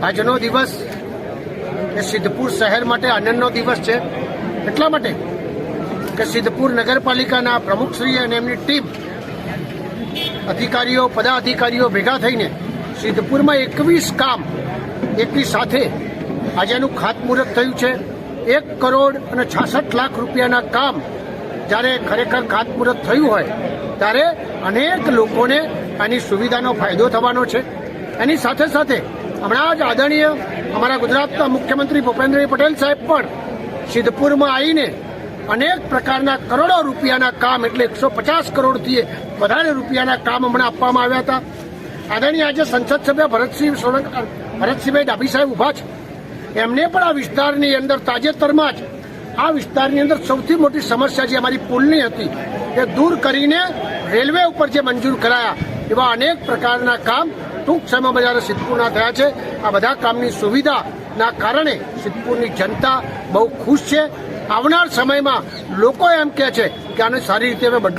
આજનો દિવસ એ સિદ્ધપુર શહેર માટે આનંદનો દિવસ છે. એટલા માટે કે સિદ્ધપુર નગરપાલિકાના પ્રમુખશ્રી અને એમની ટીમ અધિકારીઓ પદાધિકારીઓ ભેગા થઈને સિદ્ધપુરમાં 21 કામ એકની સાથે આજે એનું ખાતમુહૂર્ત થયું છે. 1,66,00,000 રૂપિયાના કામ જ્યારે ખરેખર ખાતમુહૂર્ત થયું હોય ત્યારે અનેક લોકોને આની સુવિધાનો ફાયદો થવાનો છે. એની સાથે સાથે હમણાં જ આદરણીય અમારા ગુજરાતના મુખ્યમંત્રી ભૂપેન્દ્રભાઈ પટેલ સાહેબ પણ સિદ્ધપુરમાં આવીને અનેક પ્રકારના કરોડો રૂપિયાના કામ એટલે 150 કરોડથી વધારે રૂપિયાના કામ હમણાં આપવામાં આવ્યા હતા. આદરણીય આજે સંસદ સભ્ય ભરતસિંહભાઈ ડાભી સાહેબ ઊભા છે. એમને પણ આ વિસ્તારની અંદર તાજેતરમાં જ આ વિસ્તારની અંદર સૌથી મોટી સમસ્યા જે અમારી પુલની હતી એ દૂર કરીને રેલવે ઉપર જે મંજૂર કરાયા એવા અનેક પ્રકારના કામ ટૂંક સમયમાં જ્યારે સિદ્ધપુરના થયા છે. આ બધા કામની સુવિધાના કારણે સિદ્ધપુરની જનતા બહુ ખુશ છે. આવનાર સમયમાં લોકો એમ કહે છે કે આને સારી રીતે